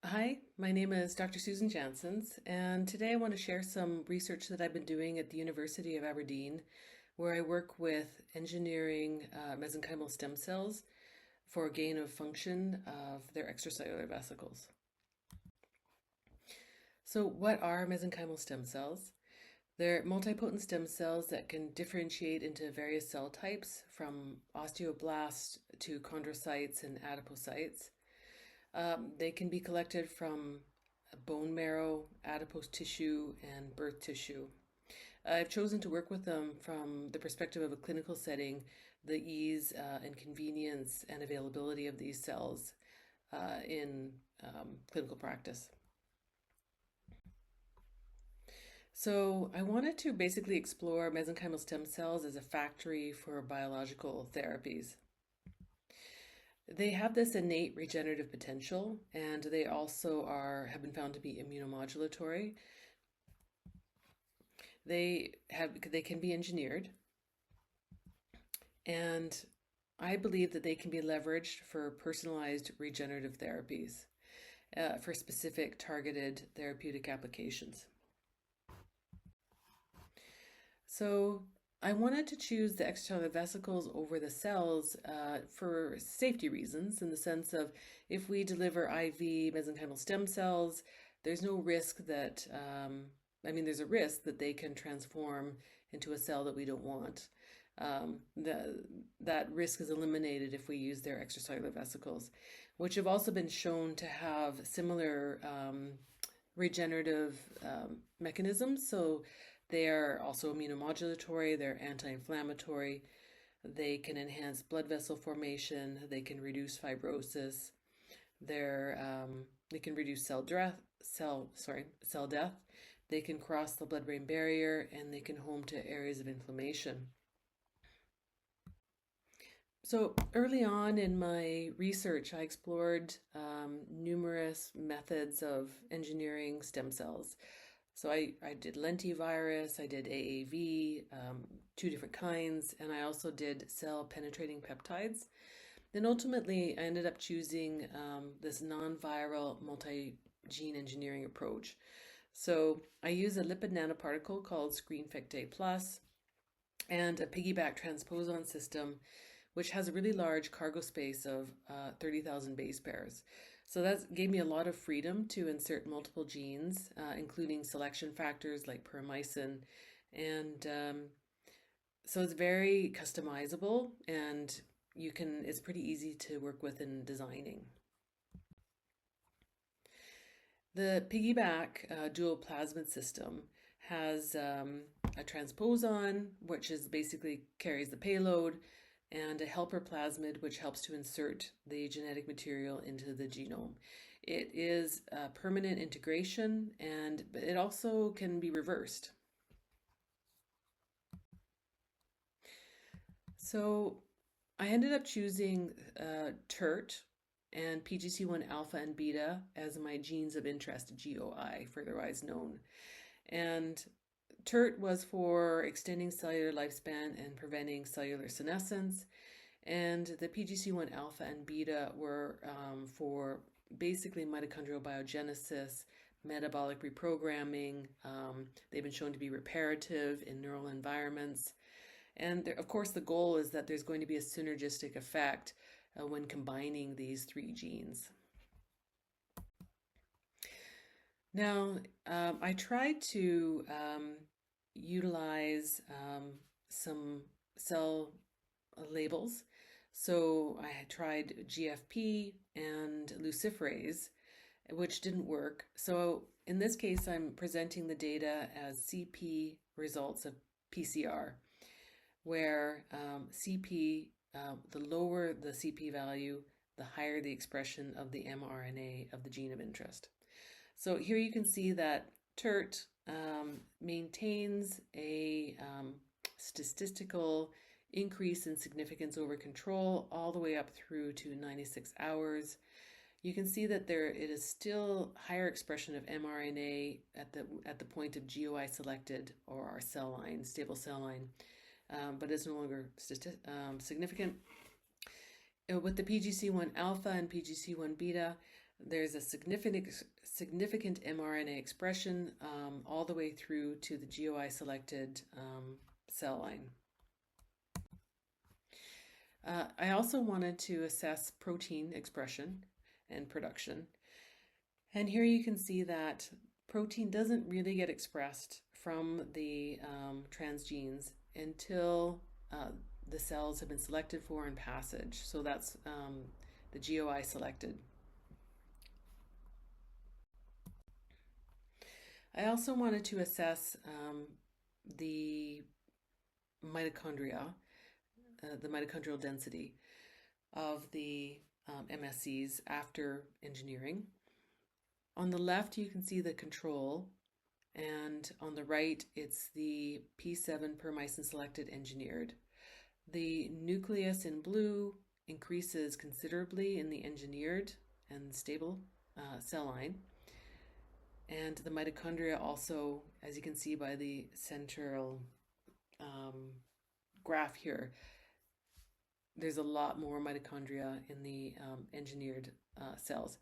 Hi, my name is Dr. Susan Janssens, and today I want to share some research that I've been doing at the University of Aberdeen, where I work with engineering mesenchymal stem cells for gain of function of their extracellular vesicles. So, what are mesenchymal stem cells? They're multipotent stem cells that can differentiate into various cell types, from osteoblasts to chondrocytes and adipocytes. They can be collected from bone marrow, adipose tissue, and birth tissue. I've chosen to work with them from the perspective of a clinical setting, the ease and convenience and availability of these cells in clinical practice. So I wanted to basically explore mesenchymal stem cells as a factory for biological therapies. They have this innate regenerative potential, and they also have been found to be immunomodulatory. They can be engineered, and I believe that they can be leveraged for personalized regenerative therapies for specific targeted therapeutic applications. So I wanted to choose the extracellular vesicles over the cells for safety reasons, in the sense of if we deliver IV mesenchymal stem cells, there's no risk that, there's a risk that they can transform into a cell that we don't want. That risk is eliminated if we use their extracellular vesicles, which have also been shown to have similar regenerative mechanisms. So they are also immunomodulatory, they're anti-inflammatory, they can enhance blood vessel formation, they can reduce fibrosis, they can reduce cell death, they can cross the blood-brain barrier, and they can home to areas of inflammation. So early on in my research, I explored numerous methods of engineering stem cells. So I did lentivirus, I did AAV, two different kinds, and I also did cell-penetrating peptides. Then ultimately, I ended up choosing this non-viral multi-gene engineering approach. So I use a lipid nanoparticle called ScreenFectA Plus and a PiggyBac transposon system, which has a really large cargo space of 30,000 base pairs. So that gave me a lot of freedom to insert multiple genes, including selection factors like puromycin. And so it's very customizable, and it's pretty easy to work with in designing. The PiggyBac dual plasmid system has a transposon, which is basically carries the payload, and a helper plasmid, which helps to insert the genetic material into the genome. It is a permanent integration, and it also can be reversed. So I ended up choosing hTERT and PGC1 alpha and beta as my genes of interest, GOI, furtherwise known. And hTERT was for extending cellular lifespan and preventing cellular senescence, and the PGC1 alpha and beta were for basically mitochondrial biogenesis, metabolic reprogramming. They've been shown to be reparative in neural environments. And of course, the goal is that there's going to be a synergistic effect when combining these three genes. Now, I tried to utilize some cell labels. So I had tried GFP and luciferase, which didn't work. So in this case, I'm presenting the data as CP results of PCR, where CP, the lower the CP value, the higher the expression of the mRNA of the gene of interest. So here you can see that hTERT maintains a statistical increase in significance over control all the way up through to 96 hours. You can see that it is still higher expression of mRNA at the point of GOI selected, or our cell line, stable cell line, but it's no longer significant. With the PGC1 alpha and PGC1 beta, There's a significant mRNA expression all the way through to the GOI-selected cell line. I also wanted to assess protein expression and production. And here you can see that protein doesn't really get expressed from the transgenes until the cells have been selected for in passage. So that's the GOI selected. I also wanted to assess the mitochondria, the mitochondrial density of the MSCs after engineering. On the left, you can see the control, and on the right, it's the P7 puromycin-selected engineered. The nucleus in blue increases considerably in the engineered and stable cell line. And the mitochondria also, as you can see by the central graph here, there's a lot more mitochondria in the engineered cells.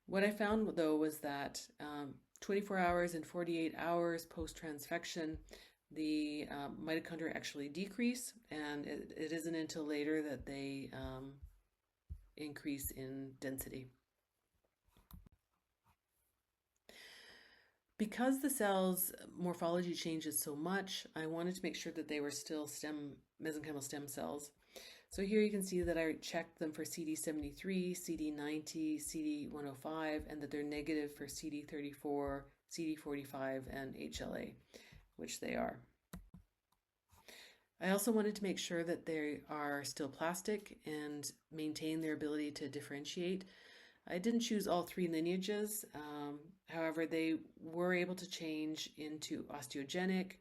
What I found, though, was that 24 hours and 48 hours post-transfection, the mitochondria actually decrease, and it isn't until later that they increase in density. Because the cell's morphology changes so much, I wanted to make sure that they were still mesenchymal stem cells. So here you can see that I checked them for CD73, CD90, CD105, and that they're negative for CD34, CD45, and HLA, which they are. I also wanted to make sure that they are still plastic and maintain their ability to differentiate. I didn't choose all three lineages. However, they were able to change into osteogenic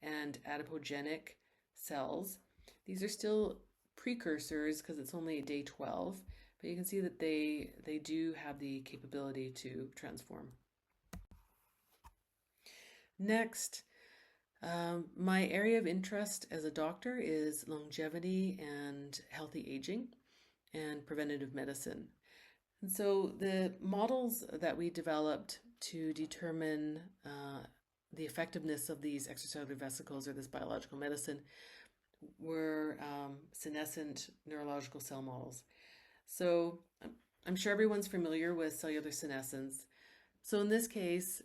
and adipogenic cells. These are still precursors because it's only day 12, but you can see that they do have the capability to transform. Next, my area of interest as a doctor is longevity and healthy aging and preventative medicine. And so the models that we developed to determine the effectiveness of these extracellular vesicles or this biological medicine were senescent neurological cell models. So I'm sure everyone's familiar with cellular senescence. So in this case,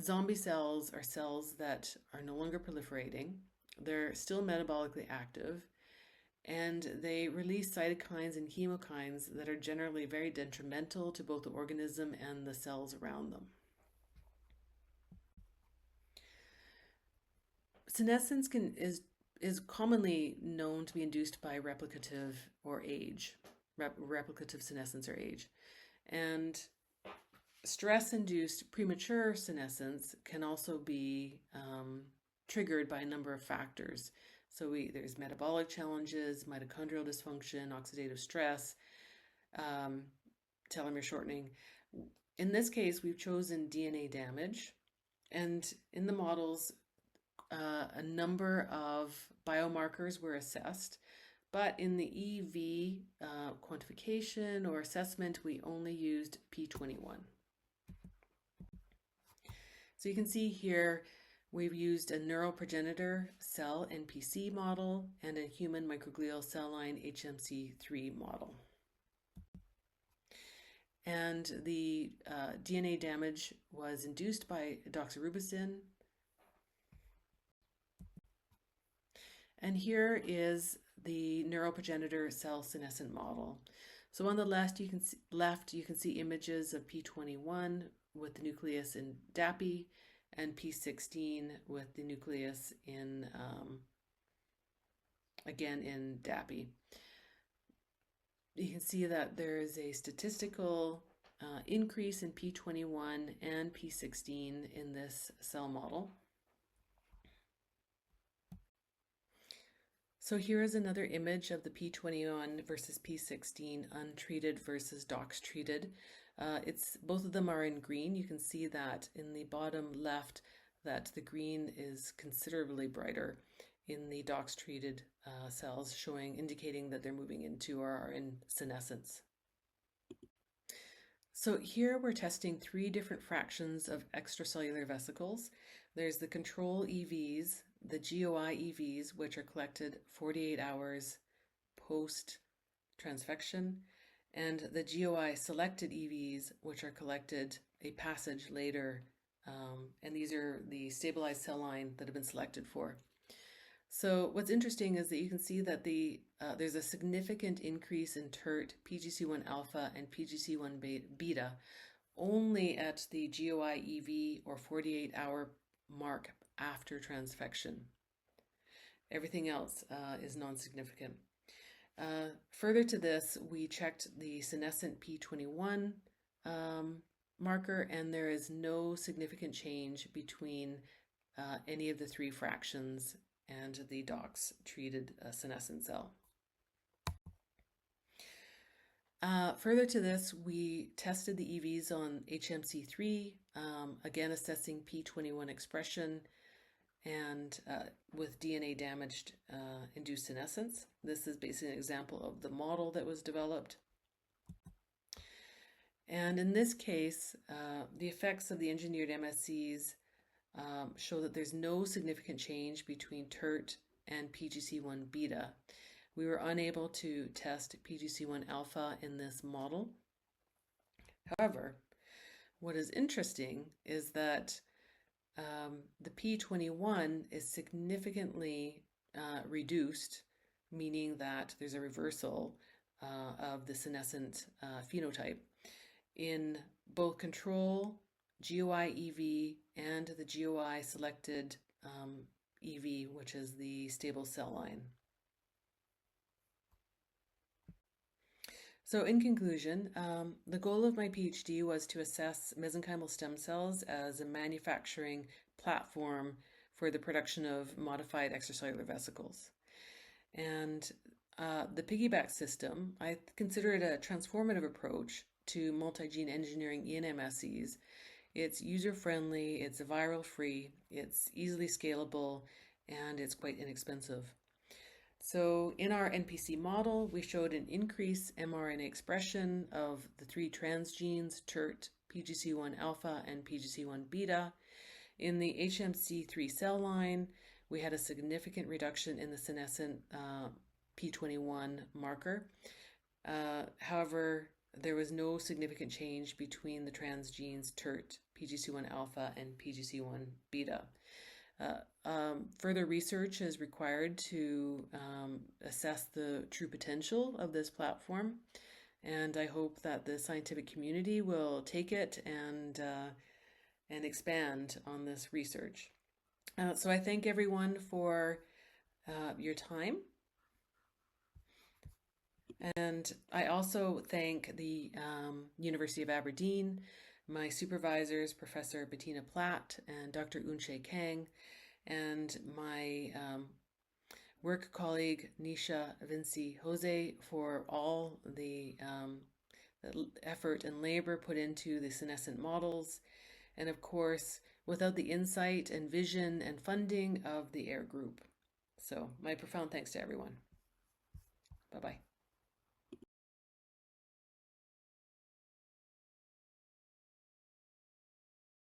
zombie cells are cells that are no longer proliferating. They're still metabolically active, and they release cytokines and chemokines that are generally very detrimental to both the organism and the cells around them. Senescence is commonly known to be induced by replicative or age, replicative senescence or age. And stress-induced premature senescence can also be triggered by a number of factors. So there's metabolic challenges, mitochondrial dysfunction, oxidative stress, telomere shortening. In this case, we've chosen DNA damage, and in the models, a number of biomarkers were assessed, but in the EV quantification or assessment, we only used P21. So you can see here, we've used a neural progenitor cell NPC model and a human microglial cell line HMC3 model. And the DNA damage was induced by doxorubicin. And here is the neural progenitor cell senescent model. So on the left, you can see images of P21 with the nucleus in DAPI and P16 with the nucleus in, again in DAPI. You can see that there is a statistical increase in P21 and P16 in this cell model. So here is another image of the P21 versus P16 untreated versus dox treated. Both of them are in green. You can see that in the bottom left that the green is considerably brighter in the dox treated cells, indicating that they're moving into or are in senescence. So here we're testing 3 different fractions of extracellular vesicles. There's the control EVs, the GOI EVs, which are collected 48 hours post transfection, and the GOI selected EVs, which are collected a passage later, and these are the stabilized cell line that have been selected for. So what's interesting is that you can see that there's a significant increase in hTERT, PGC1 alpha, and PGC1 beta only at the GOI EV or 48-hour mark after transfection. Everything else is non-significant. Further to this, we checked the senescent P21 marker, and there is no significant change between any of the 3 fractions and the DOX treated senescent cell. Further to this, we tested the EVs on HMC3, again assessing P21 expression and with DNA damaged induced senescence. This is basically an example of the model that was developed. And in this case, the effects of the engineered MSCs show that there's no significant change between hTERT and PGC1 beta. We were unable to test PGC1 alpha in this model. However, what is interesting is that the P21 is significantly reduced, meaning that there's a reversal of the senescent phenotype in both control, GOI EV, and the GOI selected EV, which is the stable cell line. So in conclusion, the goal of my PhD was to assess mesenchymal stem cells as a manufacturing platform for the production of modified extracellular vesicles. And the PiggyBac system, I consider it a transformative approach to multigene engineering in MSCs. It's user-friendly, it's viral-free, it's easily scalable, and it's quite inexpensive. So in our NPC model, we showed an increased mRNA expression of the 3 transgenes, hTERT, PGC1 alpha, and PGC1 beta. In the HMC3 cell line, we had a significant reduction in the senescent P21 marker. However, there was no significant change between the transgenes hTERT, PGC1 alpha, and PGC1 beta. Further research is required to assess the true potential of this platform, and I hope that the scientific community will take it and expand on this research. So I thank everyone for your time. And I also thank the University of Aberdeen, my supervisors, Professor Bettina Platt and Dr. Unshe Kang, and my work colleague Nisha Vinci Jose for all the effort and labor put into the senescent models, and of course, without the insight and vision and funding of the AIR group. So my profound thanks to everyone. Bye-bye.